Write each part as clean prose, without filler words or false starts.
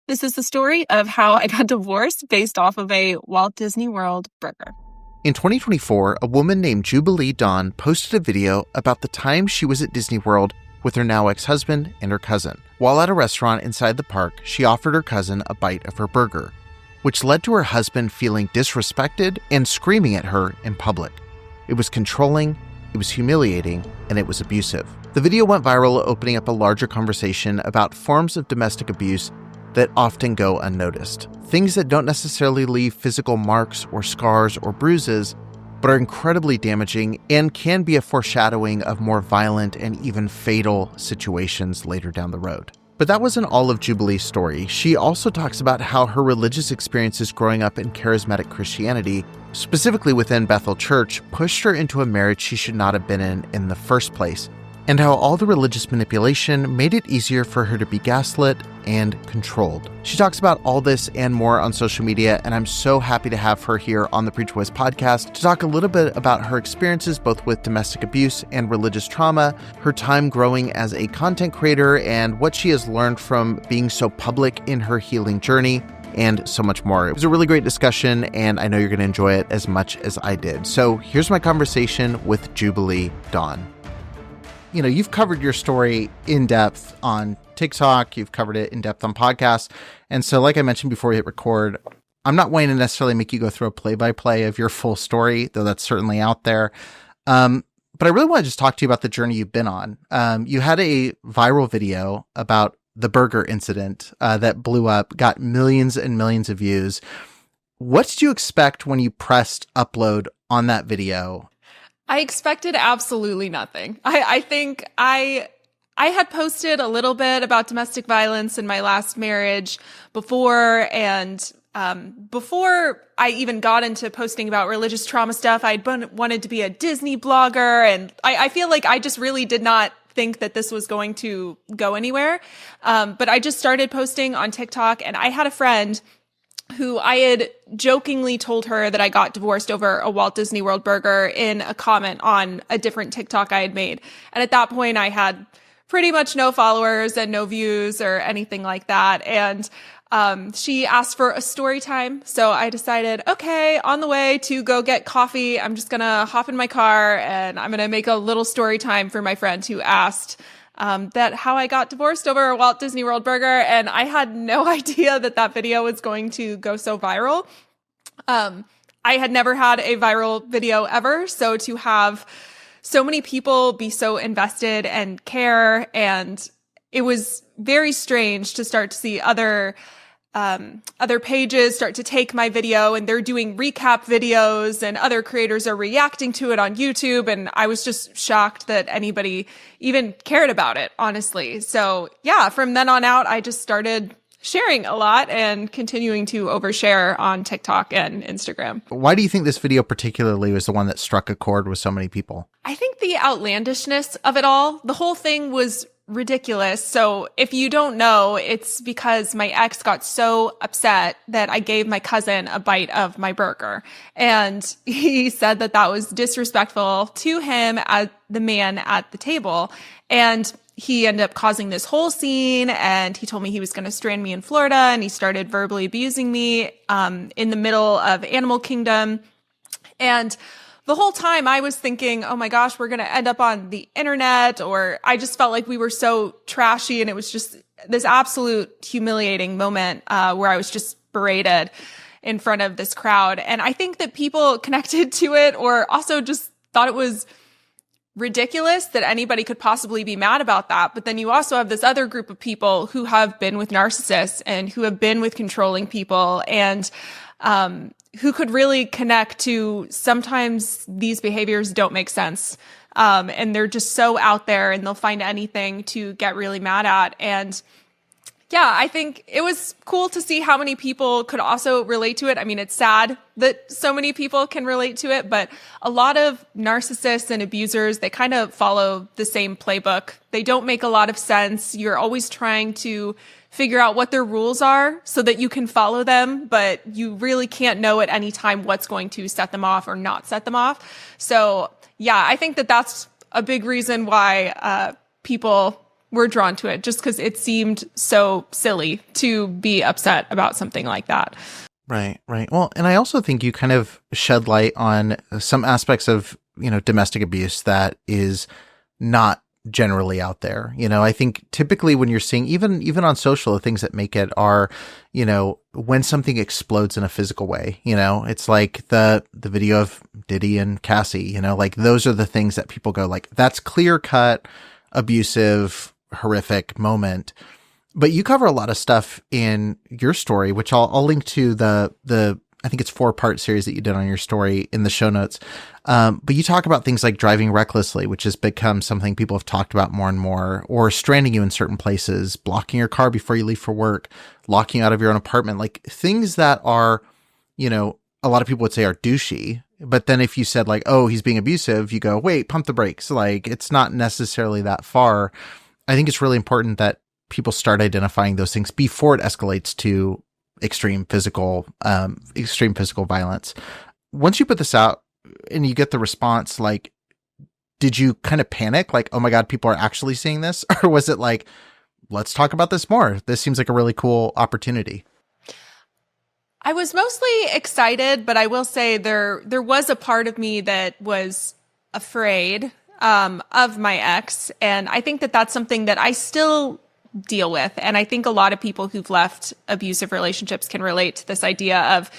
This is the story of how I got divorced based off of a Walt Disney World burger. In 2024, a woman named Jubilee Dawn posted a video about the time she was at Disney World with her now ex-husband and her cousin. While at a restaurant inside the park, she offered her cousin a bite of her burger, which led to her husband feeling disrespected and screaming at her in public. It was controlling, it was humiliating, and it was abusive. The video went viral, opening up a larger conversation about forms of domestic abuse that often go unnoticed. Things that don't necessarily leave physical marks or scars or bruises, but are incredibly damaging and can be a foreshadowing of more violent and even fatal situations later down the road. But that wasn't all of Jubilee's story. She also talks about how her religious experiences growing up in charismatic Christianity, specifically within Bethel Church, pushed her into a marriage she should not have been in the first place, and how all the religious manipulation made it easier for her to be gaslit and controlled. She talks about all this and more on social media, and I'm so happy to have her here on the Preach Voice podcast to talk a little bit about her experiences both with domestic abuse and religious trauma, her time growing as a content creator, and what she has learned from being so public in her healing journey, and so much more. It was a really great discussion, and I know you're going to enjoy it as much as I did. So here's my conversation with Jubilee Dawn. You know, you've covered your story in depth on TikTok, you've covered it in depth on podcasts. And so like I mentioned before we hit record, I'm not wanting to necessarily make you go through a play-by-play of your full story, though that's certainly out there. But I really want to just talk to you about the journey you've been on. You had a viral video about the burger incident that blew up, got millions and millions of views. What did you expect when you pressed upload on that video? I expected absolutely nothing. I think I had posted a little bit about domestic violence in my last marriage before, and before I even got into posting about religious trauma stuff, I'd wanted to be a Disney blogger, and I feel like I just really did not think that this was going to go anywhere. But I just started posting on TikTok, and I had a friend who I had jokingly told her that I got divorced over a Walt Disney World burger in a comment on a different TikTok I had made. And at that point, I had pretty much no followers and no views or anything like that. And she asked for a story time. So I decided, okay, on the way to go get coffee, I'm just going to hop in my car and I'm going to make a little story time for my friend who asked that how I got divorced over a Walt Disney World burger. And I had no idea that that video was going to go so viral. I had never had a viral video ever. So to have so many people be so invested and care, and it was very strange to start to see other pages start to take my video and they're doing recap videos and other creators are reacting to it on YouTube. And I was just shocked that anybody even cared about it, honestly. So yeah, from then on out, I just started sharing a lot and continuing to overshare on TikTok and Instagram. Why do you think this video particularly was the one that struck a chord with so many people? I think the outlandishness of it all, the whole thing was ridiculous. So if you don't know, it's because my ex got so upset that I gave my cousin a bite of my burger. And he said that that was disrespectful to him as the man at the table. And he ended up causing this whole scene, and he told me he was going to strand me in Florida, and he started verbally abusing me in the middle of Animal Kingdom. And the whole time I was thinking, oh my gosh, we're going to end up on the internet, or I just felt like we were so trashy, and it was just this absolute humiliating moment where I was just berated in front of this crowd. And I think that people connected to it, or also just thought it was ridiculous that anybody could possibly be mad about that. But then you also have this other group of people who have been with narcissists and who have been with controlling people, and who could really connect to sometimes these behaviors don't make sense. And they're just so out there and they'll find anything to get really mad at. And yeah, I think it was cool to see how many people could also relate to it. I mean, it's sad that so many people can relate to it, but a lot of narcissists and abusers, they kind of follow the same playbook. They don't make a lot of sense. You're always trying to figure out what their rules are so that you can follow them, but you really can't know at any time what's going to set them off or not set them off. So yeah, I think that that's a big reason why people were drawn to it just because it seemed so silly to be upset about something like that. Right, right. Well, and I also think you kind of shed light on some aspects of, domestic abuse that is not generally out there. I think typically when you're seeing even on social, the things that make it are, when something explodes in a physical way, it's like the video of Diddy and Cassie, like those are the things that people go like, that's clear cut, abusive, horrific moment. But you cover a lot of stuff in your story, which I'll link to the I think it's 4-part series that you did on your story in the show notes. But you talk about things like driving recklessly, which has become something people have talked about more and more, or stranding you in certain places, blocking your car before you leave for work, locking you out of your own apartment, like things that are, a lot of people would say are douchey. But then if you said like, oh, he's being abusive, you go, wait, pump the brakes. Like it's not necessarily that far. I think it's really important that people start identifying those things before it escalates to extreme physical violence. Once you put this out and you get the response, like, did you kind of panic? Like, oh my God, people are actually seeing this? Or was it like, let's talk about this more? This seems like a really cool opportunity. I was mostly excited, but I will say there was a part of me that was afraid of my ex. And I think that that's something that I still deal with. And I think a lot of people who've left abusive relationships can relate to this idea of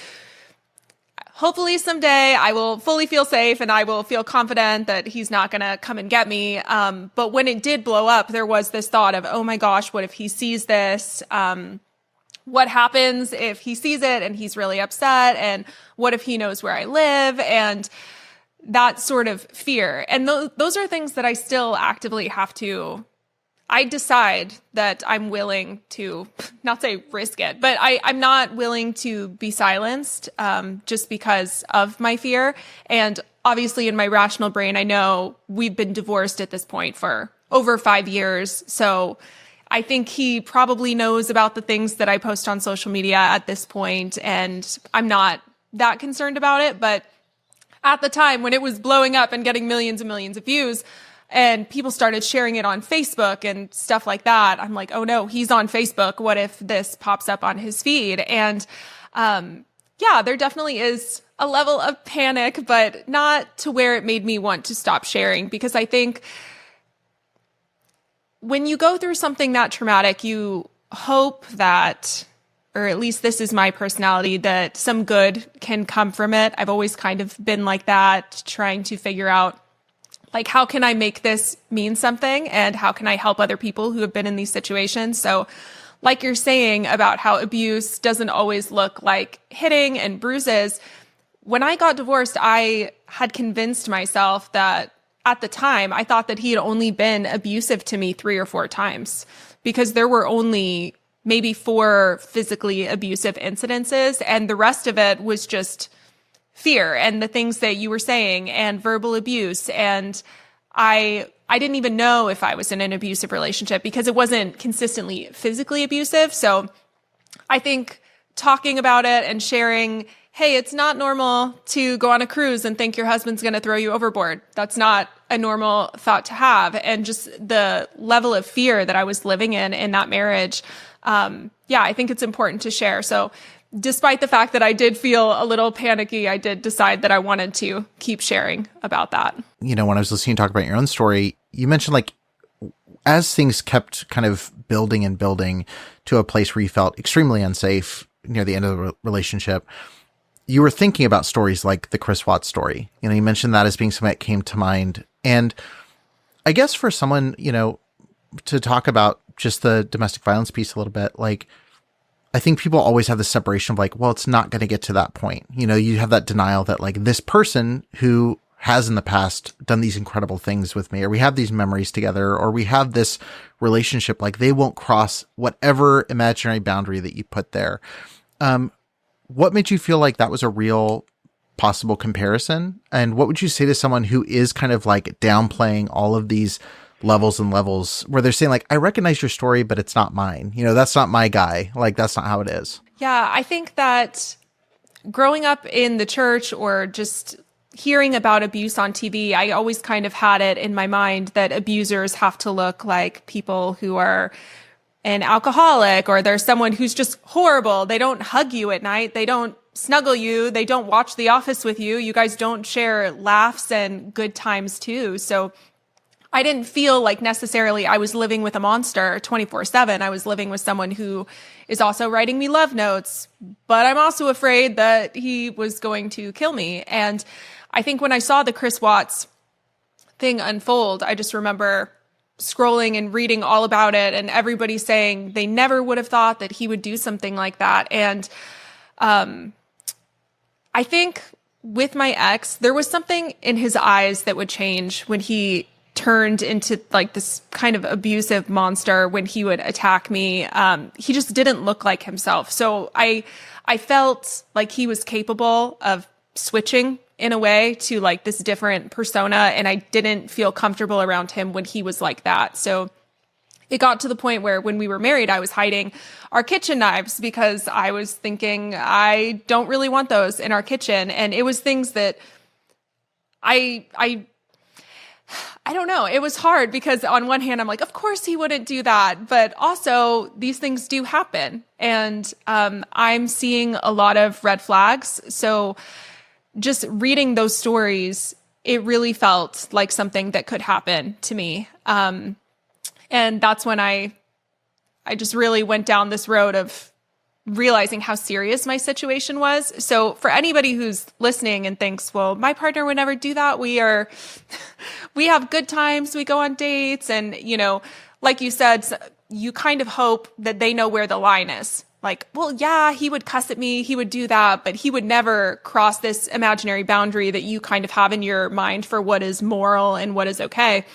hopefully someday I will fully feel safe and I will feel confident that he's not going to come and get me. But when it did blow up, there was this thought of, oh my gosh, what if he sees this? What happens if he sees it and he's really upset? And what if he knows where I live? And that sort of fear. And those are things that I still actively have to I decide that I'm willing to not say risk it, but I'm not willing to be silenced just because of my fear. And obviously in my rational brain, I know we've been divorced at this point for over 5 years. So I think he probably knows about the things that I post on social media at this point, and I'm not that concerned about it. But at the time when it was blowing up and getting millions and millions of views, and people started sharing it on Facebook and stuff like that, I'm like, oh no, he's on Facebook. What if this pops up on his feed? And yeah, there definitely is a level of panic, but not to where it made me want to stop sharing. Because I think when you go through something that traumatic, you hope that, or at least this is my personality, that some good can come from it. I've always kind of been like that, trying to figure out, like, how can I make this mean something? And how can I help other people who have been in these situations? So like you're saying about how abuse doesn't always look like hitting and bruises. When I got divorced, I had convinced myself that at the time, I thought that he had only been abusive to me 3 or 4 times, because there were only maybe 4 physically abusive incidences. And the rest of it was just fear and the things that you were saying and verbal abuse. And I didn't even know if I was in an abusive relationship because it wasn't consistently physically abusive. So I think talking about it and sharing, hey, it's not normal to go on a cruise and think your husband's going to throw you overboard. That's not a normal thought to have. And just the level of fear that I was living in that marriage. Yeah, I think it's important to share. So despite the fact that I did feel a little panicky, I did decide that I wanted to keep sharing about that. You know, when I was listening to talk about your own story, you mentioned like as things kept kind of building and building to a place where you felt extremely unsafe near the end of the relationship, you were thinking about stories like the Chris Watts story. You know, you mentioned that as being something that came to mind. And I guess for someone, you know, to talk about just the domestic violence piece a little bit, like, I think people always have this separation of like, well, it's not going to get to that point. You know, you have that denial that like this person who has in the past done these incredible things with me, or we have these memories together, or we have this relationship, like they won't cross whatever imaginary boundary that you put there. What made you feel like that was a real possible comparison? And what would you say to someone who is kind of like downplaying all of these levels and levels where they're saying like, I recognize your story, but it's not mine. You know, that's not my guy. Like, that's not how it is. Yeah. I think that growing up in the church or just hearing about abuse on TV, I always kind of had it in my mind that abusers have to look like people who are an alcoholic, or there's someone who's just horrible. They don't hug you at night. They don't snuggle you. They don't watch The Office with you. You guys don't share laughs and good times too. So I didn't feel like necessarily I was living with a monster 24/7. I was living with someone who is also writing me love notes, but I'm also afraid that he was going to kill me. And I think when I saw the Chris Watts thing unfold, I just remember scrolling and reading all about it, and everybody saying they never would have thought that he would do something like that. And I think with my ex, there was something in his eyes that would change when he turned into like this kind of abusive monster when he would attack me. He just didn't look like himself. So I felt like he was capable of switching in a way to like this different persona, and I didn't feel comfortable around him when he was like that. So it got to the point where when we were married, I was hiding our kitchen knives because I was thinking I don't really want those in our kitchen. And it was things that I don't know. It was hard because on one hand, I'm like, of course he wouldn't do that. But also these things do happen. And I'm seeing a lot of red flags. So just reading those stories, it really felt like something that could happen to me. And that's when I just really went down this road of realizing how serious my situation was. So for anybody who's listening and thinks, well, my partner would never do that. We have good times. We go on dates. And, you know, like you said, you kind of hope that they know where the line is. Like, well, yeah, he would cuss at me. He would do that, but he would never cross this imaginary boundary that you kind of have in your mind for what is moral and what is okay.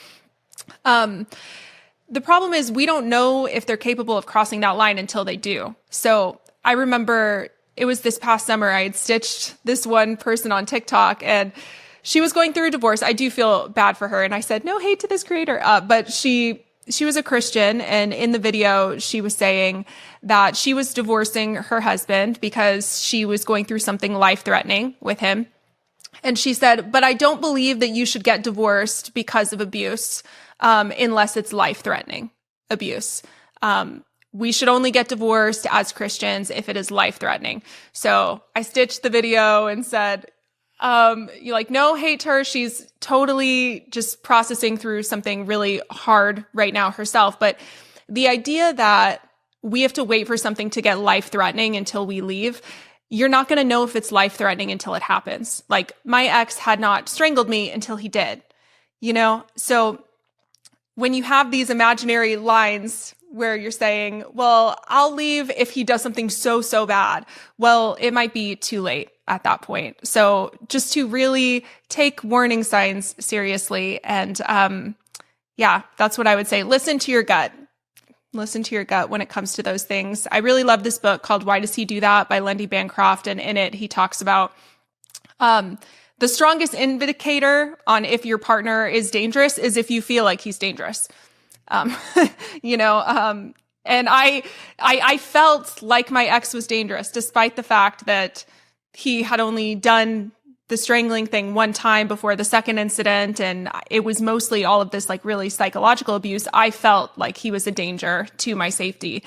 The problem is we don't know if they're capable of crossing that line until they do. So I remember it was this past summer, I had stitched this one person on TikTok, and she was going through a divorce. I do feel bad for her. And I said, no hate to this creator. But she was a Christian. And in the video, she was saying that she was divorcing her husband because she was going through something life-threatening with him. And she said, but I don't believe that you should get divorced because of abuse, unless it's life-threatening abuse. We should only get divorced as Christians if it is life-threatening. So I stitched the video and said, you like, no hate to her. She's totally just processing through something really hard right now herself. But the idea that we have to wait for something to get life-threatening until we leave, you're not going to know if it's life-threatening until it happens. Like my ex had not strangled me until he did, you know? So when you have these imaginary lines where you're saying, well, I'll leave if he does something so bad. Well, it might be too late at that point. So just to really take warning signs seriously. And yeah, that's what I would say. Listen to your gut. Listen to your gut when it comes to those things. I really love this book called Why Does He Do That by Lendy Bancroft. And in it, he talks about the strongest indicator on if your partner is dangerous is if you feel like he's dangerous. You know, and I felt like my ex was dangerous, despite the fact that he had only done the strangling thing one time before the second incident. And it was mostly all of this like really psychological abuse. I felt like he was a danger to my safety,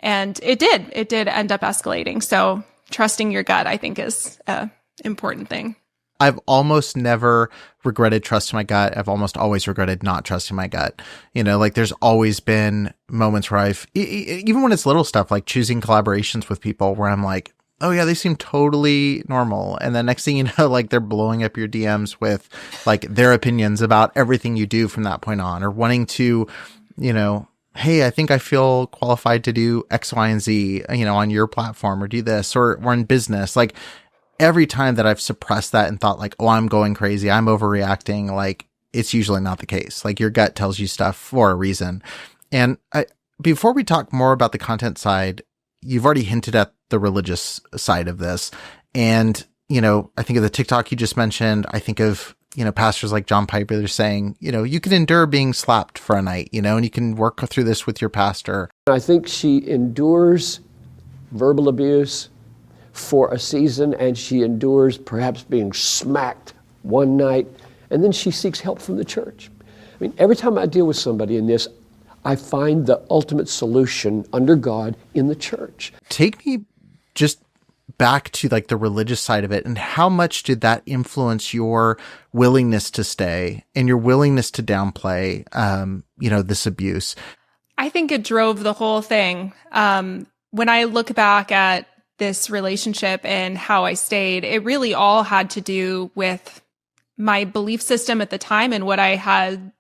and it did end up escalating. So trusting your gut, I think, is an important thing. I've almost never regretted trusting my gut. I've almost always regretted not trusting my gut. You know, like there's always been moments where even when it's little stuff, like choosing collaborations with people where I'm like, oh yeah, they seem totally normal. And then next thing you know, like they're blowing up your DMs with like their opinions about everything you do from that point on, or wanting to, you know, hey, I think I feel qualified to do X, Y, and Z, you know, on your platform, or do this, or we're in business. Like, every time that I've suppressed that and thought like, oh, I'm going crazy, I'm overreacting, like it's usually not the case. Like your gut tells you stuff for a reason. And before we talk more about the content side, you've already hinted at the religious side of this. And, you know, I think of the TikTok you just mentioned. I think of, you know, pastors like John Piper, they're saying, you know, you can endure being slapped for a night, you know, and you can work through this with your pastor. I think she endures verbal abuse for a season, and she endures perhaps being smacked one night, and then she seeks help from the church. I mean, every time I deal with somebody in this, I find the ultimate solution under God in the church. Take me just back to like the religious side of it, and how much did that influence your willingness to stay and your willingness to downplay, this abuse? I think it drove the whole thing. When I look back at this relationship and how I stayed, it really all had to do with my belief system at the time and what I had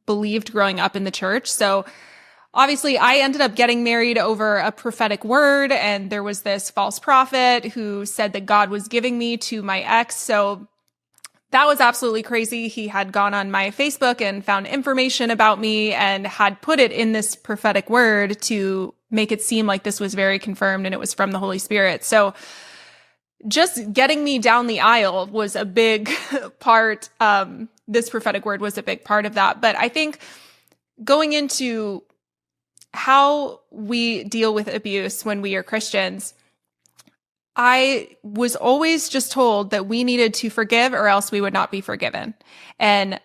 believed growing up in the church. So obviously, I ended up getting married over a prophetic word, and there was this false prophet who said that God was giving me to my ex. So that was absolutely crazy. He had gone on my Facebook and found information about me and had put it in this prophetic word to make it seem like this was very confirmed and it was from the Holy Spirit. So just getting me down the aisle was a big part. This prophetic word was a big part of that. But I think going into how we deal with abuse when we are Christians, I was always just told that we needed to forgive or else we would not be forgiven. And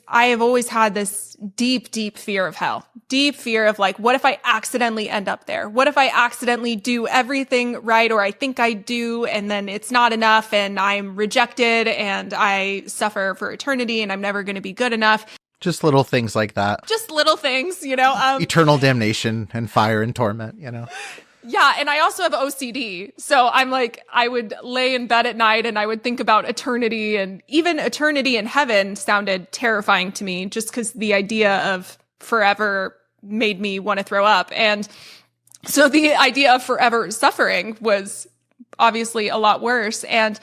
I have always had this deep, deep fear of hell, deep fear of like, what if I accidentally end up there? What if I accidentally do everything right, or I think I do, and then it's not enough and I'm rejected and I suffer for eternity and I'm never going to be good enough. Just little things like that. Just little things, Eternal damnation and fire and torment, Yeah, and I also have OCD. So I'm like, I would lay in bed at night and I would think about eternity, and even eternity in heaven sounded terrifying to me just because the idea of forever made me want to throw up. And so the idea of forever suffering was obviously a lot worse. And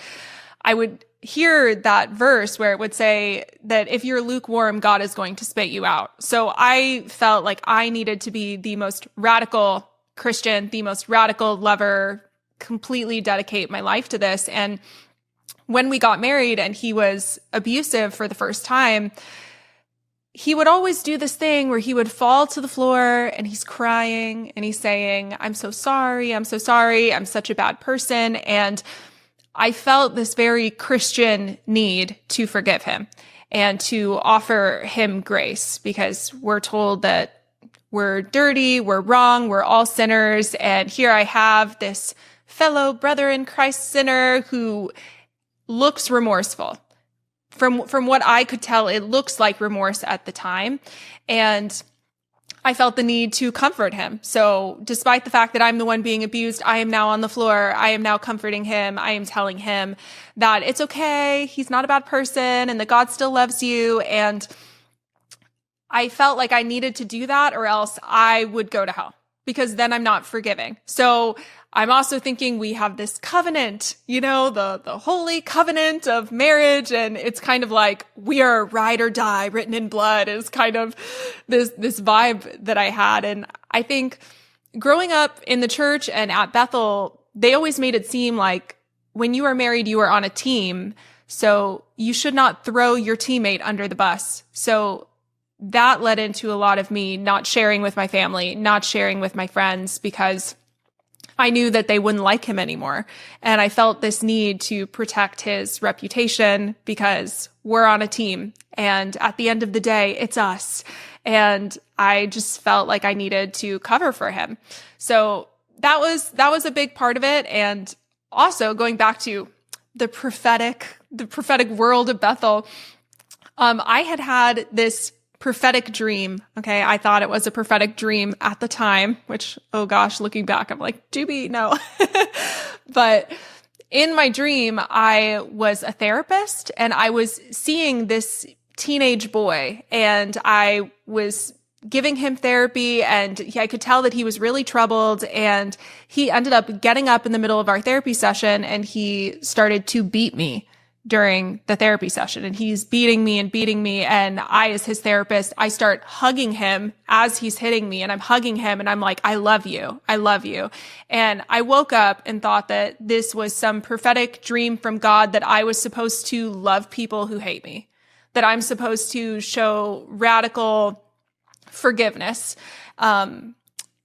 I would hear that verse where it would say that if you're lukewarm, God is going to spit you out. So I felt like I needed to be the most radical Christian, the most radical lover, completely dedicate my life to this. And when we got married and he was abusive for the first time, he would always do this thing where he would fall to the floor and he's crying and he's saying, I'm so sorry. I'm so sorry. I'm such a bad person. And I felt this very Christian need to forgive him and to offer him grace, because we're told that we're dirty, we're wrong, we're all sinners. And here I have this fellow brother in Christ sinner who looks remorseful. From what I could tell, it looks like remorse at the time. And I felt the need to comfort him. So despite the fact that I'm the one being abused, I am now on the floor. I am now comforting him. I am telling him that it's okay. He's not a bad person and that God still loves you. And I felt like I needed to do that or else I would go to hell, because then I'm not forgiving. So I'm also thinking we have this covenant, the holy covenant of marriage. And it's kind of like we are ride or die written in blood is kind of this vibe that I had. And I think growing up in the church and at Bethel, they always made it seem like when you are married, you are on a team. So you should not throw your teammate under the bus. So that led into a lot of me not sharing with my family, not sharing with my friends, because I knew that they wouldn't like him anymore. And I felt this need to protect his reputation because we're on a team. And at the end of the day, it's us. And I just felt like I needed to cover for him. So that was a big part of it. And also going back to the prophetic world of Bethel, I had this prophetic dream. Okay. I thought it was a prophetic dream at the time, which, oh gosh, looking back, I'm like, Juby, no. But in my dream, I was a therapist and I was seeing this teenage boy and I was giving him therapy, and I could tell that he was really troubled, and he ended up getting up in the middle of our therapy session and he started to beat me during the therapy session, and he's beating me. And I, as his therapist, I start hugging him as he's hitting me, and I'm hugging him and I'm like, I love you. I love you. And I woke up and thought that this was some prophetic dream from God, that I was supposed to love people who hate me, that I'm supposed to show radical forgiveness. And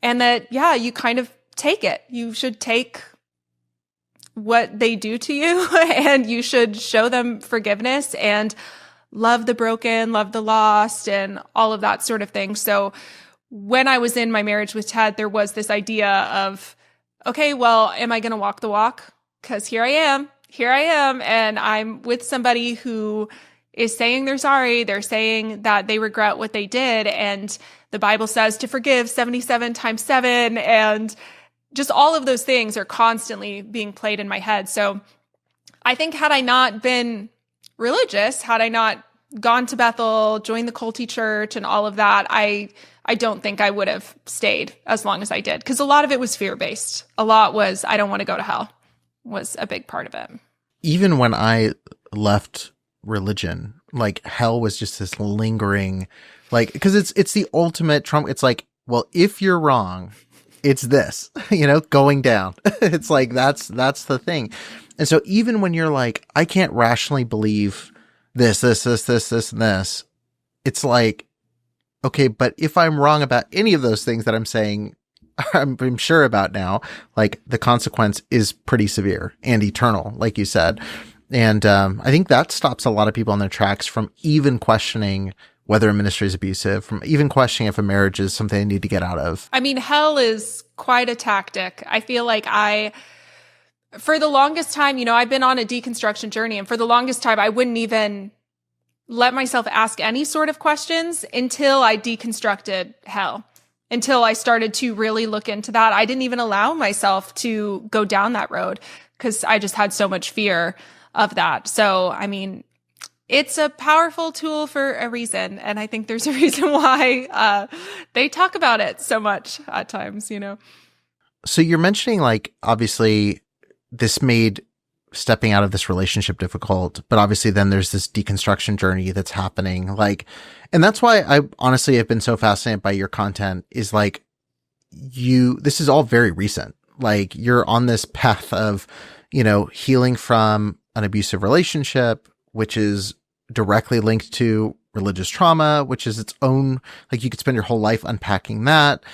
that, yeah, you kind of take it. You should take what they do to you and you should show them forgiveness and love the broken, love the lost, and all of that sort of thing. So when I was in my marriage with Ted, there was this idea of, okay, well, am I going to walk the walk? Because here I am, and I'm with somebody who is saying they're sorry. They're saying that they regret what they did. And the Bible says to forgive 77 times 7. And just all of those things are constantly being played in my head. So I think had I not been religious, had I not gone to Bethel, joined the culty church and all of that, I don't think I would have stayed as long as I did. Because a lot of it was fear-based. A lot was, I don't want to go to hell, was a big part of it. Even when I left religion, like hell was just this lingering, like, because it's the ultimate Trump. It's like, well, if you're wrong, it's this, going down. It's like, that's the thing. And so even when you're like, I can't rationally believe this, and this, it's like, okay, but if I'm wrong about any of those things that I'm saying, I'm sure about now, like the consequence is pretty severe and eternal, like you said. And I think that stops a lot of people in their tracks from even questioning whether a ministry is abusive, from even questioning if a marriage is something they need to get out of. I mean, hell is quite a tactic. I feel like for the longest time, I've been on a deconstruction journey, and for the longest time, I wouldn't even let myself ask any sort of questions until I deconstructed hell, until I started to really look into that. I didn't even allow myself to go down that road because I just had so much fear of that. So, I mean, it's a powerful tool for a reason. And I think there's a reason why they talk about it so much at times, So you're mentioning, like, obviously this made stepping out of this relationship difficult, but obviously then there's this deconstruction journey that's happening. Like, and that's why I honestly have been so fascinated by your content is like this is all very recent. Like you're on this path of, healing from an abusive relationship, which is directly linked to religious trauma, which is its own, like you could spend your whole life unpacking that.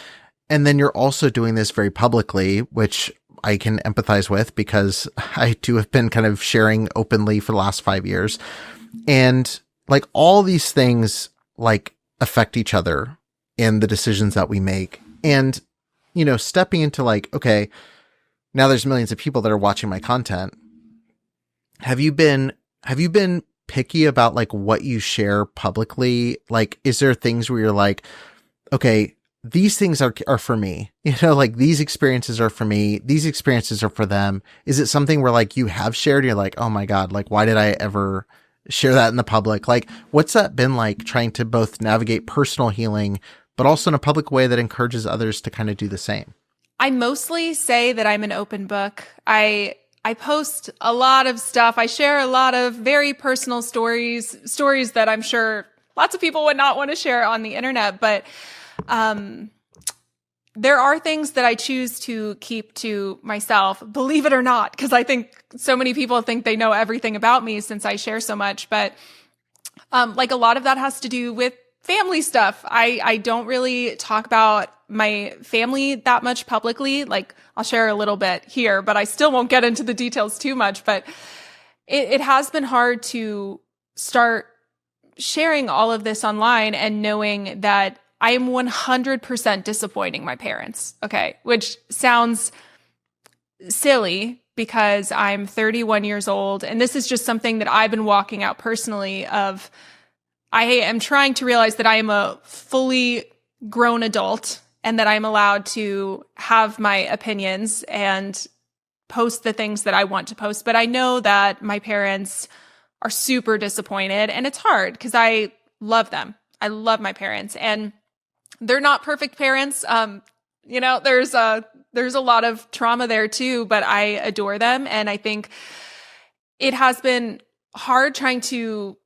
And then you're also doing this very publicly, which I can empathize with because I too have been kind of sharing openly for the last 5 years. And like all these things like affect each other in the decisions that we make. And, stepping into like, okay, now there's millions of people that are watching my content. Have you been picky about like what you share publicly? Like, is there things where you're like, okay, these things are for me, like these experiences are for me. These experiences are for them. Is it something where like you have shared, you're like, oh my God, like why did I ever share that in the public? Like, what's that been like trying to both navigate personal healing, but also in a public way that encourages others to kind of do the same? I mostly say that I'm an open book. I post a lot of stuff. I share a lot of very personal stories that I'm sure lots of people would not want to share on the internet, but there are things that I choose to keep to myself, believe it or not, because I think so many people think they know everything about me since I share so much. But like a lot of that has to do with family stuff. I don't really talk about my family that much publicly. Like I'll share a little bit here, but I still won't get into the details too much. But it has been hard to start sharing all of this online and knowing that I am 100% disappointing my parents, okay? Which sounds silly because I'm 31 years old, and this is just something that I've been walking out personally of I am trying to realize that I am a fully grown adult and that I'm allowed to have my opinions and post the things that I want to post. But I know that my parents are super disappointed, and it's hard because I love them. I love my parents, and they're not perfect parents. There's a lot of trauma there too, but I adore them. And I think it has been hard trying to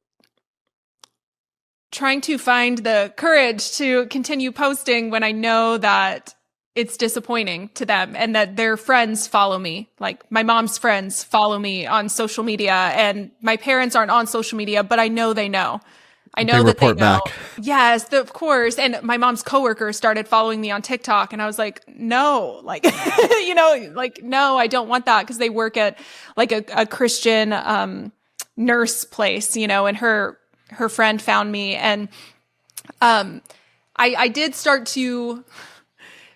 find the courage to continue posting when I know that it's disappointing to them and that their friends follow me. Like my mom's friends follow me on social media, and my parents aren't on social media, but I know they know. I know that they report know. back. Yes, of course. And my mom's coworker started following me on TikTok, and I was like, no, like, no, I don't want that, because they work at like a Christian nurse place, and her friend found me, and I did start to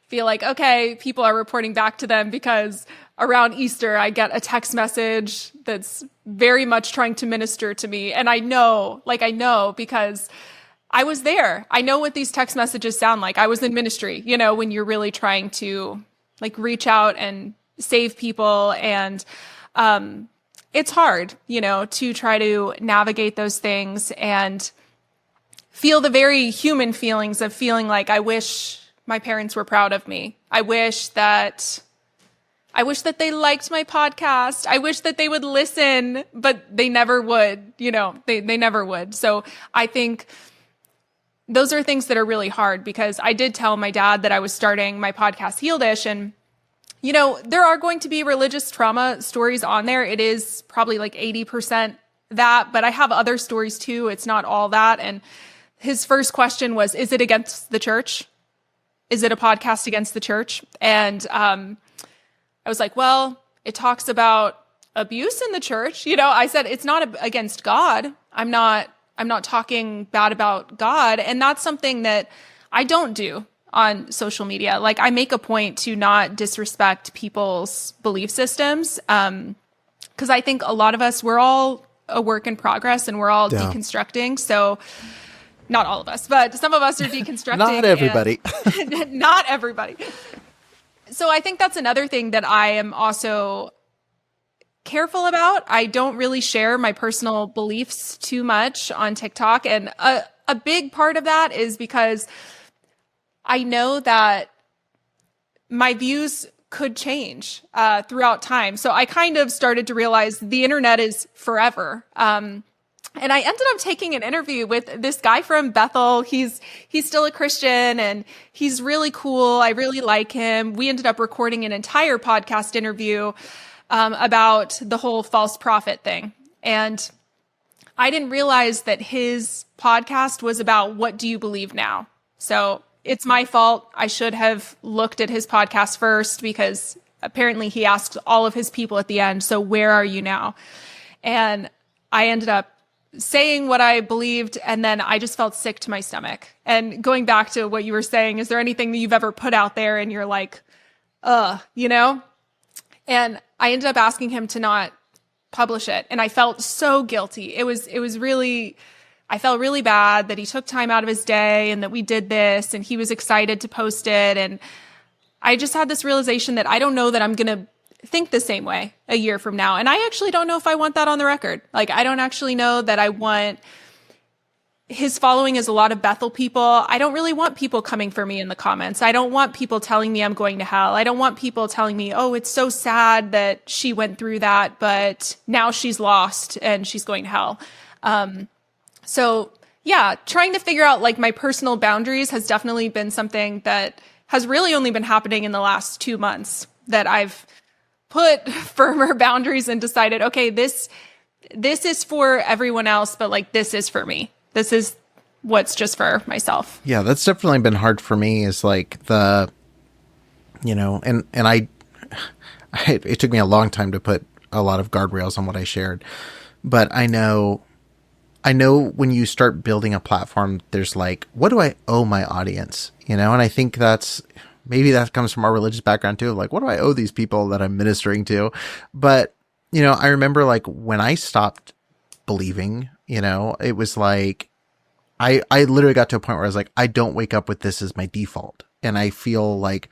feel like, okay, people are reporting back to them, because around Easter, I get a text message that's very much trying to minister to me. And I know because I was there. I know what these text messages sound like. I was in ministry, when you're really trying to like reach out and save people. And it's hard, to try to navigate those things and feel the very human feelings of feeling like, I wish my parents were proud of me. I wish that they liked my podcast. I wish that they would listen, but they never would, they never would. So I think those are things that are really hard, because I did tell my dad that I was starting my podcast, Healedish, and there are going to be religious trauma stories on there. It is probably like 80% that, but I have other stories too. It's not all that. And his first question was, is it against the church? Is it a podcast against the church? And I was like, well, it talks about abuse in the church. I said, it's not against God. I'm not talking bad about God. And that's something that I don't do on social media. Like, I make a point to not disrespect people's belief systems. Because I think a lot of us, we're all a work in progress, and we're all deconstructing. So not all of us, but some of us are deconstructing. Not everybody. Not everybody. So I think that's another thing that I am also careful about. I don't really share my personal beliefs too much on TikTok. And a big part of that is because I know that my views could change throughout time. So I kind of started to realize the internet is forever. And I ended up taking an interview with this guy from Bethel. He's still a Christian, and he's really cool. I really like him. We ended up recording an entire podcast interview about the whole false prophet thing. And I didn't realize that his podcast was about, what do you believe now? So it's my fault. I should have looked at his podcast first, because apparently he asked all of his people at the end, so where are you now? And I ended up saying what I believed, and then I just felt sick to my stomach. And going back to what you were saying, is there anything that you've ever put out there and you're like, And I ended up asking him to not publish it. And I felt so guilty. It was really, I felt really bad that he took time out of his day and that we did this, and he was excited to post it. And I just had this realization that I don't know that I'm going to think the same way a year from now. And I actually don't know if I want that on the record. Like, I don't actually know that I want, his following is a lot of Bethel people. I don't really want people coming for me in the comments. I don't want people telling me I'm going to hell. I don't want people telling me, oh, it's so sad that she went through that, but now she's lost and she's going to hell. So yeah, trying to figure out like my personal boundaries has definitely been something that has really only been happening in the last 2 months, that I've put firmer boundaries and decided, okay, this is for everyone else, but like, this is for me. This is what's just for myself. Yeah, that's definitely been hard for me, is like and it took me a long time to put a lot of guardrails on what I shared, but I know when you start building a platform, there's like, what do I owe my audience? And I think maybe that comes from our religious background too. Like, what do I owe these people that I'm ministering to? But, I remember like when I stopped believing, it was like, I literally got to a point where I was like, I don't wake up with this as my default. And I feel like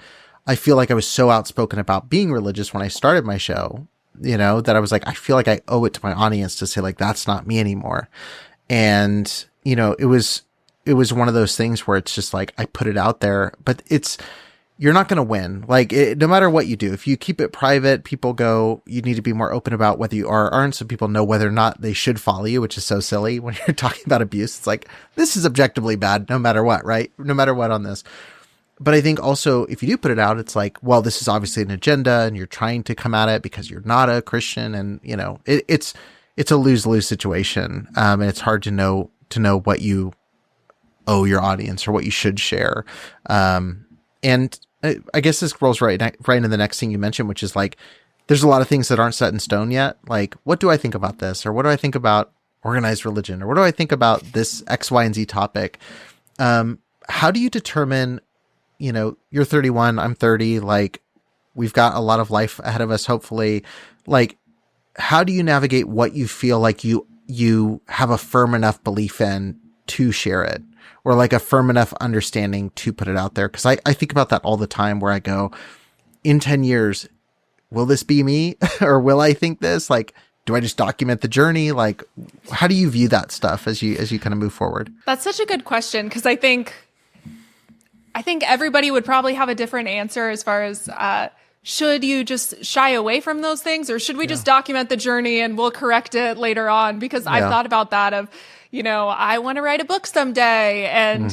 I was so outspoken about being religious when I started my show, that I was like, I feel like I owe it to my audience to say like, that's not me anymore. And, it was one of those things where it's just like, I put it out there, but you're not going to win. Like, no matter what you do, if you keep it private, people go, you need to be more open about whether you are or aren't, so people know whether or not they should follow you, which is so silly when you're talking about abuse. It's like, this is objectively bad no matter what, right? No matter what on this. But I think also if you do put it out, it's like, well, this is obviously an agenda and you're trying to come at it because you're not a Christian. And, it's a lose-lose situation. And it's hard to know to know what you owe your audience or what you should share. And I guess this rolls right into the next thing you mentioned, which is like, there's a lot of things that aren't set in stone yet. Like, what do I think about this? Or what do I think about organized religion? Or what do I think about this X, Y, and Z topic? How do you determine, you're 31, I'm 30, like we've got a lot of life ahead of us, hopefully. Like, how do you navigate what you feel like you have a firm enough belief in to share it, or like a firm enough understanding to put it out there? Cause I think about that all the time, where I go, in 10 years, will this be me? Or will I think this? Like, do I just document the journey? Like, how do you view that stuff as you kind of move forward? That's such a good question, because I think everybody would probably have a different answer as far as should you just shy away from those things, or should we just document the journey and we'll correct it later on? Because I've thought about that of, I want to write a book someday, and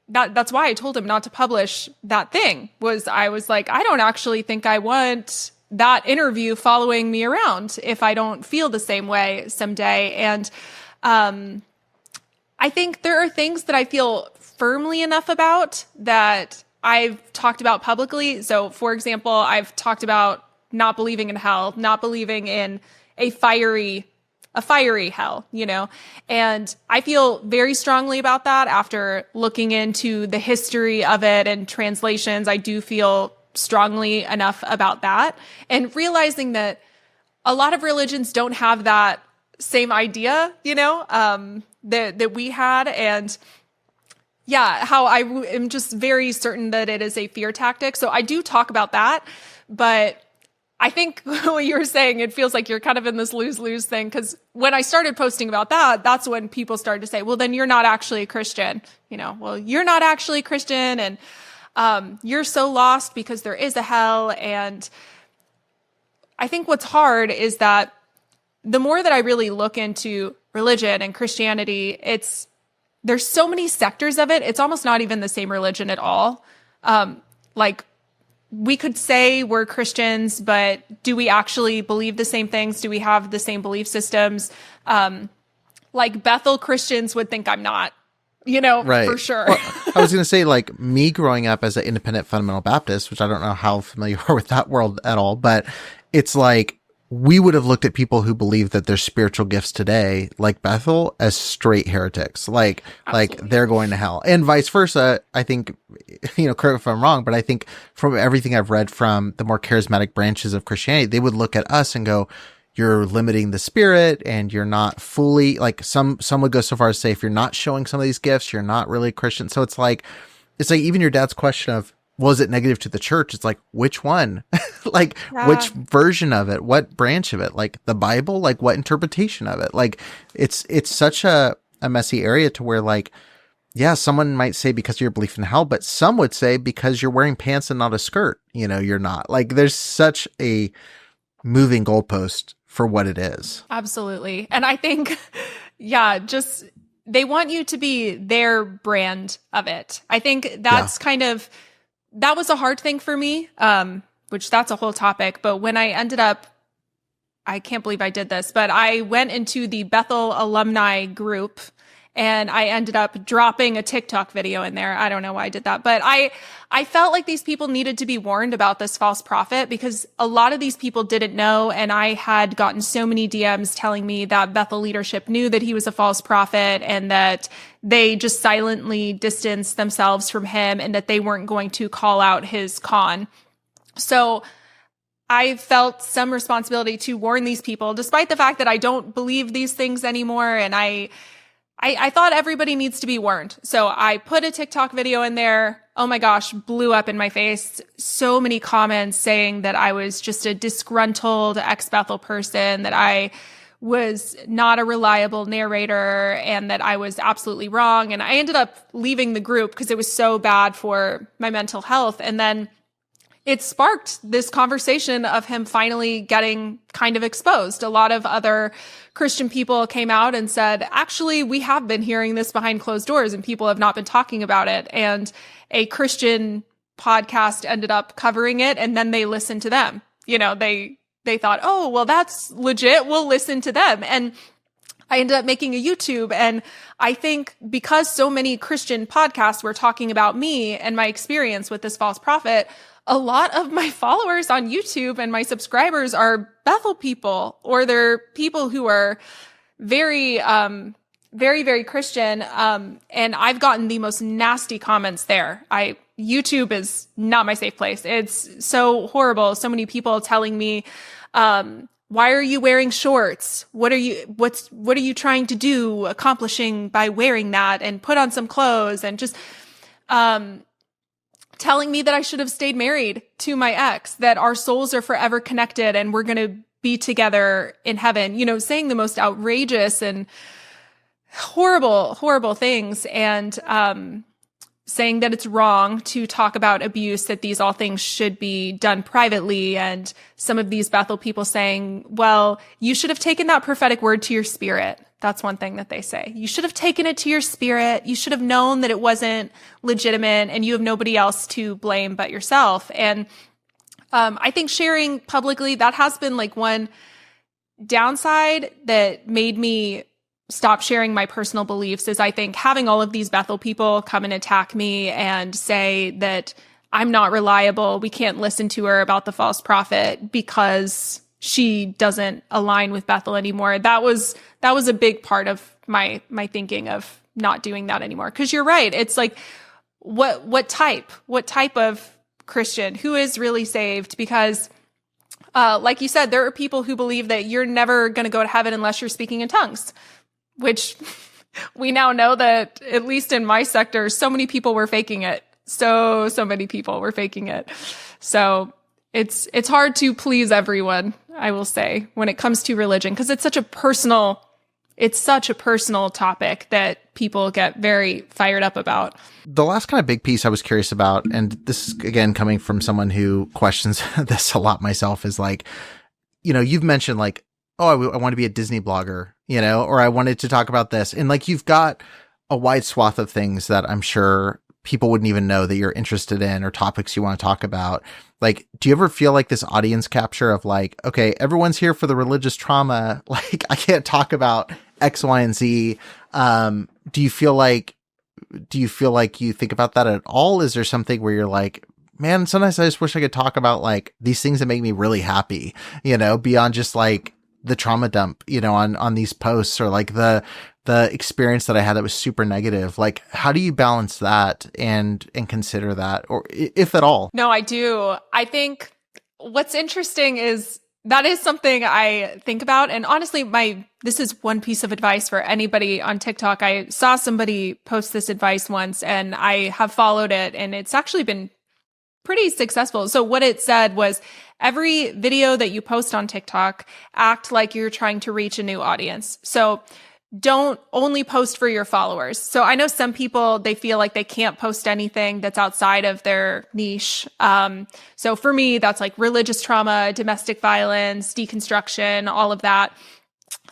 that's why I told him not to publish that thing. I was like, I don't actually think I want that interview following me around if I don't feel the same way someday. And I think there are things that I feel firmly enough about that I've talked about publicly. So, for example, I've talked about not believing in hell, not believing in a fiery hell, and I feel very strongly about that after looking into the history of it and translations. I do feel strongly enough about that, and realizing that a lot of religions don't have that same idea, that we had. And how I am just very certain that it is a fear tactic. So I do talk about that, but I think what you were saying, it feels like you're kind of in this lose-lose thing, because when I started posting about that, that's when people started to say, well, then you're not actually a Christian. Well, you're not actually a Christian, and you're so lost because there is a hell. And I think what's hard is that the more that I really look into religion and Christianity, there's so many sectors of it. It's almost not even the same religion at all. Like, we could say we're Christians, but do we actually believe the same things? Do we have the same belief systems? Like, Bethel Christians would think I'm not, Right. for sure. Well, I was going to say, like, me growing up as an independent fundamental Baptist, which I don't know how familiar you are with that world at all, but it's like, we would have looked at people who believe that there's spiritual gifts today, like Bethel, as straight heretics. Like they're going to hell, and vice versa. I think, correct me if I'm wrong, but I think from everything I've read from the more charismatic branches of Christianity, they would look at us and go, you're limiting the spirit, and you're not fully, like, some would go so far as to say, if you're not showing some of these gifts, you're not really a Christian. So it's like even your dad's question of, was it negative to the church? It's like, which one? Like, which version of it? What branch of it? Like, the Bible? Like, what interpretation of it? Like, it's such a messy area to where, like, someone might say because of your belief in hell, but some would say because you're wearing pants and not a skirt, you're not. Like, there's such a moving goalpost for what it is. Absolutely. And I think, just they want you to be their brand of it. I think that's that was a hard thing for me, which that's a whole topic. But when I ended up, I can't believe I did this, but I went into the Bethel alumni group, and I ended up dropping a TikTok video in there. I don't know why I did that, but I felt like these people needed to be warned about this false prophet, because a lot of these people didn't know. And I had gotten so many DMs telling me that Bethel leadership knew that he was a false prophet, and that they just silently distanced themselves from him, and that they weren't going to call out his con. So I felt some responsibility to warn these people, despite the fact that I don't believe these things anymore. And I thought everybody needs to be warned. So I put a TikTok video in there. Oh my gosh, blew up in my face. So many comments saying that I was just a disgruntled ex-Bethel person, that I was not a reliable narrator, and that I was absolutely wrong. And I ended up leaving the group because it was so bad for my mental health. And then it sparked this conversation of him finally getting kind of exposed. A lot of other Christian people came out and said, actually, we have been hearing this behind closed doors, and people have not been talking about it. And a Christian podcast ended up covering it, and then they listened to them. They thought, oh, well, that's legit. We'll listen to them. And I ended up making a YouTube. And I think because so many Christian podcasts were talking about me and my experience with this false prophet, a lot of my followers on YouTube and my subscribers are Bethel people, or they're people who are very, very Christian. And I've gotten the most nasty comments there. YouTube is not my safe place. It's so horrible. So many people telling me, why are you wearing shorts? What are you trying to do, accomplishing by wearing that, and put on some clothes, and just, telling me that I should have stayed married to my ex, that our souls are forever connected and we're going to be together in heaven, saying the most outrageous and horrible things, and, saying that it's wrong to talk about abuse, that these all things should be done privately. And some of these Bethel people saying, well, you should have taken that prophetic word to your spirit. That's one thing that they say. You should have taken it to your spirit. You should have known that it wasn't legitimate, and you have nobody else to blame but yourself. And I think sharing publicly, that has been like one downside that made me stop sharing my personal beliefs, is I think having all of these Bethel people come and attack me and say that I'm not reliable, we can't listen to her about the false prophet because she doesn't align with Bethel anymore. That was a big part of my thinking of not doing that anymore. Because you're right. It's like, what type of Christian, who is really saved? Because like you said, there are people who believe that you're never going to go to heaven unless you're speaking in tongues, which we now know that, at least in my sector, so many people were faking it. So many people were faking it. So it's hard to please everyone, I will say, when it comes to religion, because it's such a personal topic that people get very fired up about. The last kind of big piece I was curious about, and this is again coming from someone who questions this a lot myself, is like, you've mentioned like, oh, I want to be a Disney blogger, or I wanted to talk about this. And like, you've got a wide swath of things that I'm sure people wouldn't even know that you're interested in, or topics you want to talk about. Like, do you ever feel like this audience capture of like, okay, everyone's here for the religious trauma. Like, I can't talk about X, Y, and Z. Do you feel like you think about that at all? Is there something where you're like, man, sometimes I just wish I could talk about like these things that make me really happy, beyond just like the trauma dump, on these posts, or like the experience that I had that was super negative. Like, how do you balance that and consider that, or if at all? No, I do. I think what's interesting is that is something I think about. And honestly, this is one piece of advice for anybody on TikTok. I saw somebody post this advice once, and I have followed it, and it's actually been pretty successful. So what it said was, every video that you post on TikTok, act like you're trying to reach a new audience. So don't only post for your followers. So I know some people, they feel like they can't post anything that's outside of their niche. So for me, that's like religious trauma, domestic violence, deconstruction, all of that.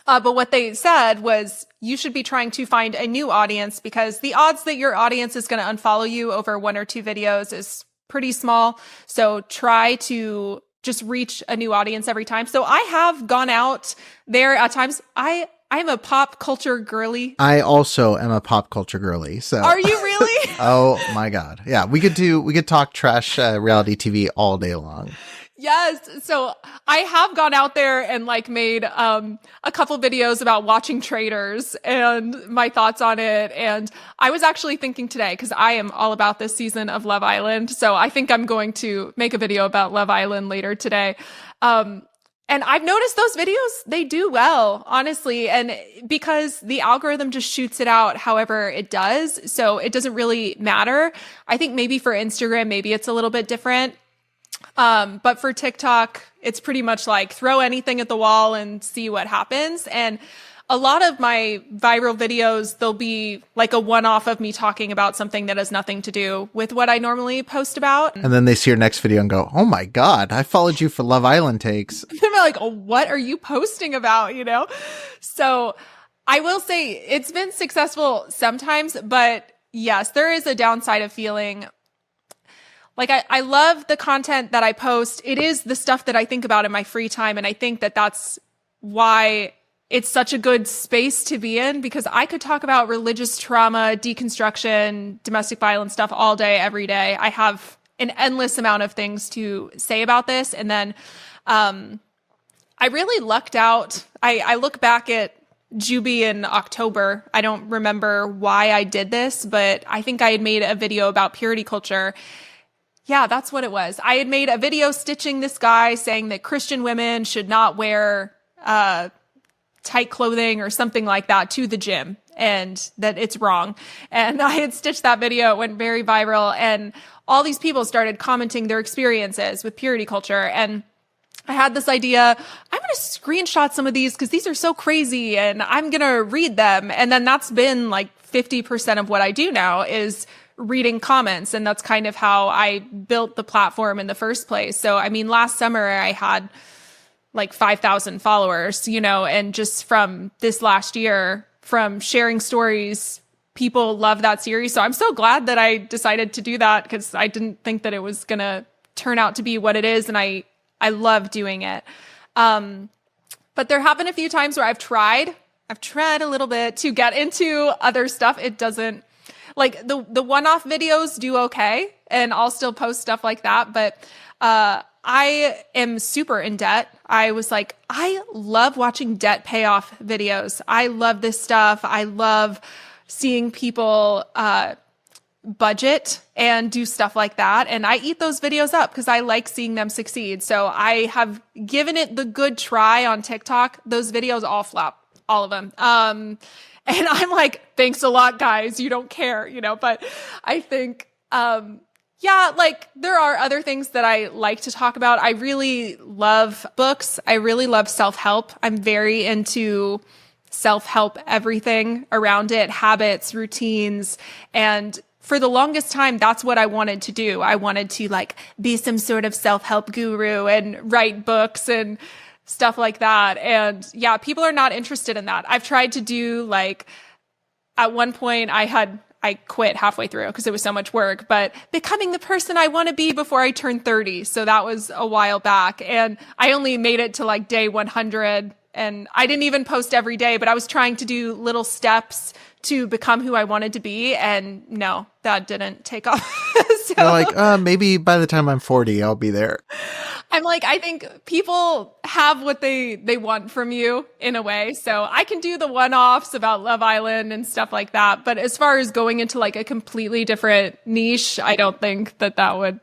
But what they said was, you should be trying to find a new audience, because the odds that your audience is going to unfollow you over 1 or 2 videos is pretty small. So try to just reach a new audience every time. So I have gone out there at times. I'm a pop culture girly. I also am a pop culture girly. So are you really? Oh my God. Yeah. We could talk trash reality TV all day long. Yes. So I have gone out there and like made a couple videos about watching Traitors and my thoughts on it. And I was actually thinking today, because I am all about this season of Love Island. So I think I'm going to make a video about Love Island later today. And I've noticed those videos, they do well, honestly. And because the algorithm just shoots it out however it does. So it doesn't really matter. I think maybe for Instagram, maybe it's a little bit different. But for TikTok, it's pretty much like throw anything at the wall and see what happens. And a lot of my viral videos, they'll be like a one-off of me talking about something that has nothing to do with what I normally post about. And then they see your next video and go, oh my God, I followed you for Love Island takes. They're like, oh, what are you posting about? So I will say it's been successful sometimes, but yes, there is a downside of feeling like I love the content that I post. It is the stuff that I think about in my free time. And I think that that's why it's such a good space to be in because I could talk about religious trauma, deconstruction, domestic violence stuff all day, every day. I have an endless amount of things to say about this. And then I really lucked out. I look back at Jubilee in October. I don't remember why I did this, but I think I had made a video about purity culture. Yeah, that's what it was. I had made a video stitching this guy saying that Christian women should not wear tight clothing or something like that to the gym and that it's wrong. And I had stitched that video. It went very viral. And all these people started commenting their experiences with purity culture. And I had this idea, I'm going to screenshot some of these because these are so crazy and I'm going to read them. And then that's been like 50% of what I do now is reading comments. And that's kind of how I built the platform in the first place. So, I mean, last summer I had like 5,000 followers, and just from this last year, from sharing stories, people love that series. So I'm so glad that I decided to do that because I didn't think that it was going to turn out to be what it is. And I love doing it. But there have been a few times where I've tried a little bit to get into other stuff. It doesn't, like the one-off videos do okay. And I'll still post stuff like that. But, I am super in debt. I was like, I love watching debt payoff videos. I love this stuff. I love seeing people, budget and do stuff like that. And I eat those videos up because I like seeing them succeed. So I have given it the good try on TikTok. Those videos all flop, all of them. And I'm like, thanks a lot, guys. You don't care, but I think, yeah, like there are other things that I like to talk about. I really love books. I really love self-help. I'm very into self-help, everything around it, habits, routines. And for the longest time, that's what I wanted to do. I wanted to like be some sort of self-help guru and write books and stuff like that. And yeah, people are not interested in that. I've tried to do like, at one point I quit halfway through because it was so much work, but becoming the person I want to be before I turn 30. So that was a while back. And I only made it to like day 100 and I didn't even post every day, but I was trying to do little steps to become who I wanted to be. And no, that didn't take off. So, you're like, maybe by the time I'm 40, I'll be there. I'm like, I think people have what they want from you in a way. So I can do the one-offs about Love Island and stuff like that. But as far as going into like a completely different niche, I don't think that would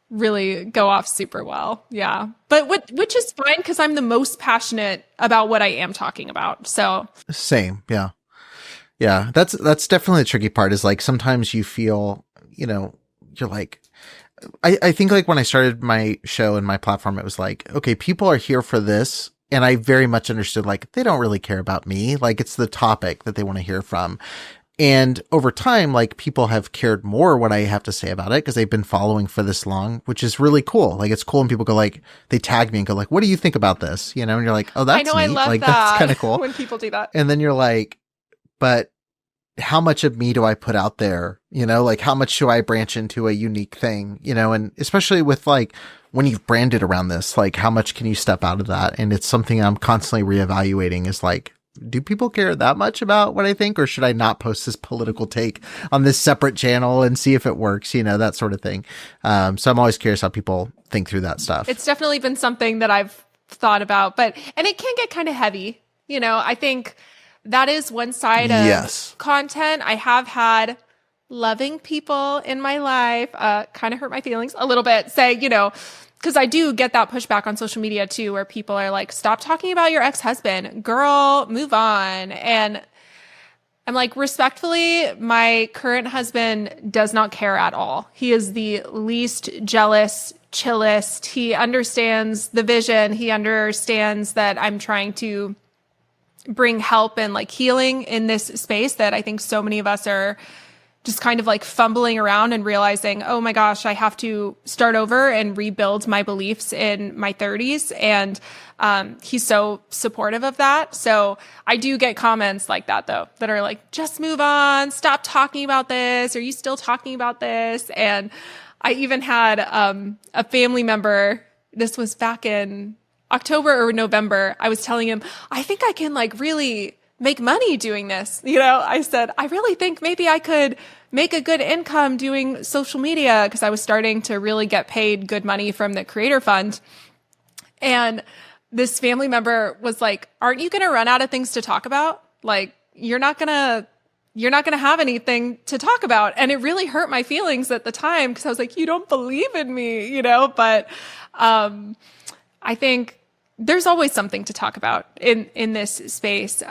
really go off super well. Yeah. But which is fine because I'm the most passionate about what I am talking about. So same. Yeah. Yeah. That's definitely the tricky part is like sometimes you feel, you're like, I think like when I started my show and my platform, it was like, okay, people are here for this. And I very much understood like, they don't really care about me. Like it's the topic that they want to hear from. And over time, like people have cared more what I have to say about it because they've been following for this long, which is really cool. Like it's cool when people go like, they tag me and go like, what do you think about this? And you're like, oh, that's I know, neat. I love like that that's kind of cool when people do that. And then you're like, but how much of me do I put out there? Like how much do I branch into a unique thing, and especially with like when you've branded around this, like how much can you step out of that? And it's something I'm constantly reevaluating is like, do people care that much about what I think, or should I not post this political take on this separate channel and see if it works, that sort of thing. So I'm always curious how people think through that stuff. It's definitely been something that I've thought about, and it can get kind of heavy. I think that is one side of content. I have had loving people in my life, kind of hurt my feelings a little bit, say, because I do get that pushback on social media too, where people are like, stop talking about your ex-husband, girl, move on. And I'm like, respectfully, my current husband does not care at all. He is the least jealous, chillest. He understands the vision. He understands that I'm trying to bring help and like healing in this space that I think so many of us are just kind of like fumbling around and realizing, oh my gosh, I have to start over and rebuild my beliefs in my 30s. And he's so supportive of that. So I do get comments like that though, that are like, just move on, stop talking about this. Are you still talking about this? And I even had a family member, this was back in October or November, I was telling him, I think I can like really make money doing this. I said, I really think maybe I could make a good income doing social media, because I was starting to really get paid good money from the Creator Fund. And this family member was like, aren't you going to run out of things to talk about? Like, you're not going to have anything to talk about. And it really hurt my feelings at the time, because I was like, you don't believe in me, but I think there's always something to talk about in this space.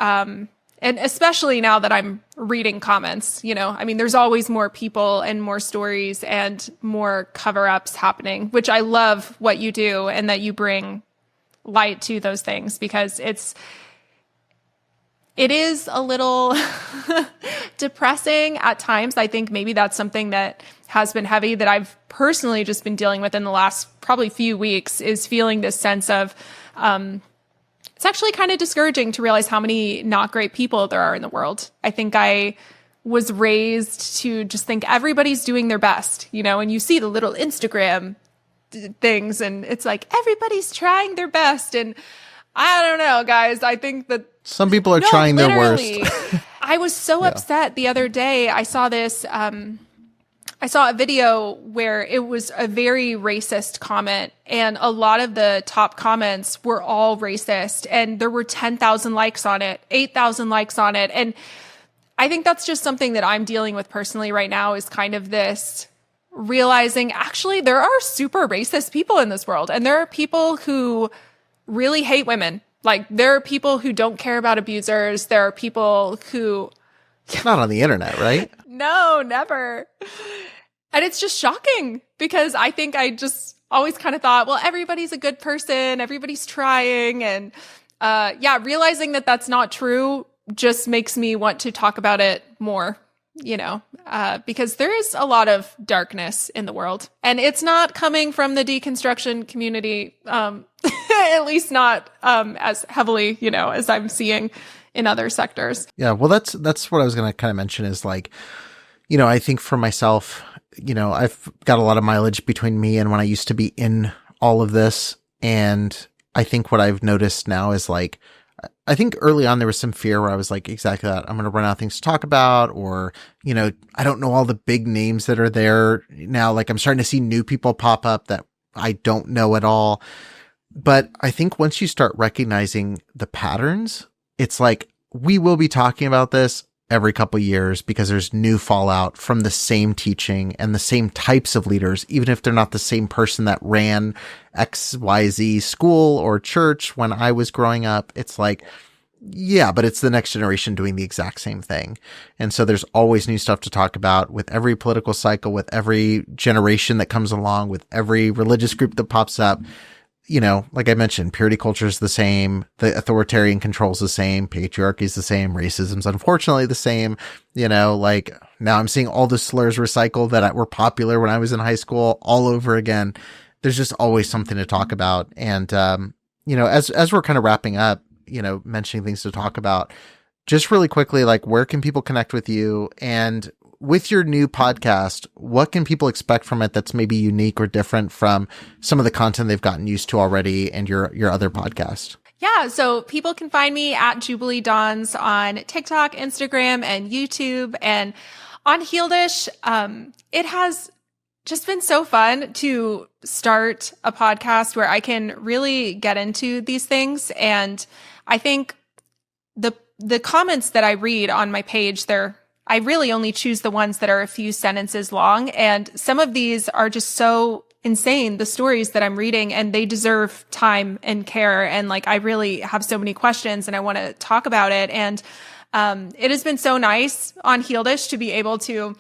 And especially now that I'm reading comments, there's always more people and more stories and more cover-ups happening, which I love what you do, and that you bring light to those things, because it is a little depressing at times. I think maybe that's something that has been heavy, that I've personally just been dealing with in the last probably few weeks, is feeling this sense of, it's actually kind of discouraging to realize how many not great people there are in the world. I think I was raised to just think everybody's doing their best, and you see the little Instagram things and it's like, everybody's trying their best. And I don't know, guys, I think that some people are trying their worst. I was so upset the other day. I saw this, I saw a video where it was a very racist comment, and a lot of the top comments were all racist, and there were 10,000 likes on it, 8,000 likes on it. And I think that's just something that I'm dealing with personally right now, is kind of this realizing, actually, there are super racist people in this world, and there are people who really hate women. Like, there are people who don't care about abusers. There are people who... Not on the internet, right? No, never. And it's just shocking, because I think I just always kind of thought, well, everybody's a good person, everybody's trying. And realizing that that's not true just makes me want to talk about it more, because there is a lot of darkness in the world, and it's not coming from the deconstruction community, at least not as heavily, as I'm seeing in other sectors. Yeah, well, that's what I was going to kind of mention, is like, I think for myself, I've got a lot of mileage between me and when I used to be in all of this. And I think what I've noticed now is like, I think early on there was some fear where I was like, exactly that. I'm going to run out of things to talk about, or, I don't know all the big names that are there now. Like, I'm starting to see new people pop up that I don't know at all. But I think once you start recognizing the patterns, it's like, we will be talking about this every couple years, because there's new fallout from the same teaching and the same types of leaders, even if they're not the same person that ran XYZ school or church when I was growing up. It's like, yeah, but it's the next generation doing the exact same thing. And so there's always new stuff to talk about with every political cycle, with every generation that comes along, with every religious group that pops up. Like I mentioned, purity culture is the same. The authoritarian control is the same. Patriarchy is the same. Racism's unfortunately the same. Like now I'm seeing all the slurs recycled that were popular when I was in high school all over again. There's just always something to talk about. And, as we're kind of wrapping up, mentioning things to talk about, just really quickly, like, where can people connect with you? And with your new podcast, what can people expect from it that's maybe unique or different from some of the content they've gotten used to already and your other podcast? Yeah, so people can find me at Jubilee Dawns on TikTok, Instagram, and YouTube. And on Healedish, it has just been so fun to start a podcast where I can really get into these things. And I think the comments that I read on my page, I really only choose the ones that are a few sentences long. And some of these are just so insane, the stories that I'm reading, and they deserve time and care. And like, I really have so many questions and I want to talk about it. And it has been so nice on Healedish to be able to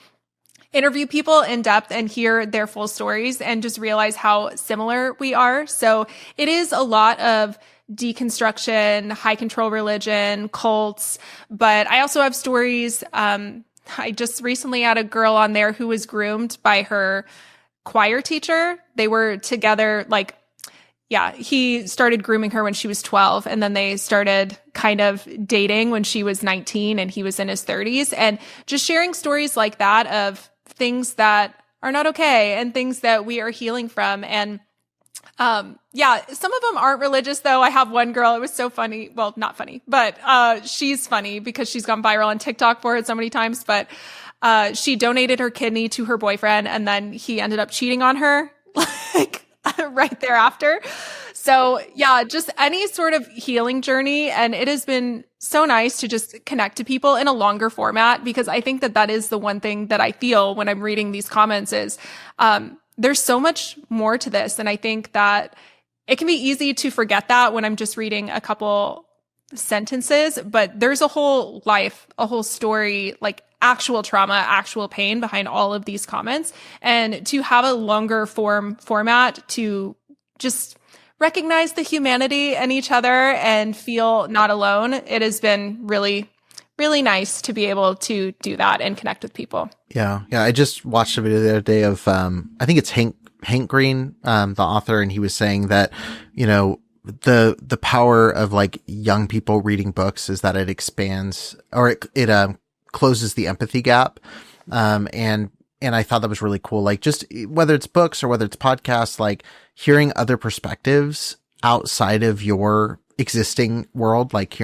interview people in depth and hear their full stories and just realize how similar we are. So it is a lot of deconstruction, high control religion, cults, but I also have stories. I just recently had a girl on there who was groomed by her choir teacher. They were together, he started grooming her when she was 12, and then they started kind of dating when she was 19 and he was in his 30s, and just sharing stories like that of things that are not okay and things that we are healing from. And Yeah, some of them aren't religious though. I have one girl, it was so funny. Well, not funny, but she's funny because she's gone viral on TikTok for it so many times. But she donated her kidney to her boyfriend and then he ended up cheating on her like right thereafter. So yeah, just any sort of healing journey. And it has been so nice to just connect to people in a longer format, because I think that that is the one thing that I feel when I'm reading these comments is, there's so much more to this. And I think that it can be easy to forget that when I'm just reading a couple sentences, but there's a whole life, a whole story, like actual trauma, actual pain behind all of these comments. And to have a longer format to just recognize the humanity in each other and feel not alone, it has been really, really nice to be able to do that and connect with people. Yeah. I just watched a video the other day of, I think it's Hank Green, the author, and he was saying that, the power of like young people reading books is that it expands, or it closes the empathy gap. And I thought that was really cool. Like, just whether it's books or whether it's podcasts, like hearing other perspectives outside of your existing world, like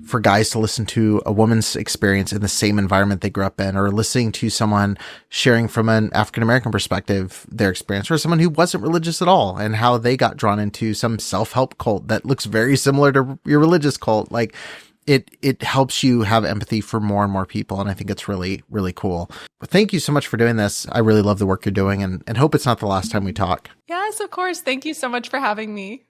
for guys to listen to a woman's experience in the same environment they grew up in, or listening to someone sharing from an African-American perspective, their experience, or someone who wasn't religious at all and how they got drawn into some self-help cult that looks very similar to your religious cult. Like it helps you have empathy for more and more people. And I think it's really, really cool. But thank you so much for doing this. I really love the work you're doing and hope it's not the last time we talk. Yes, of course. Thank you so much for having me.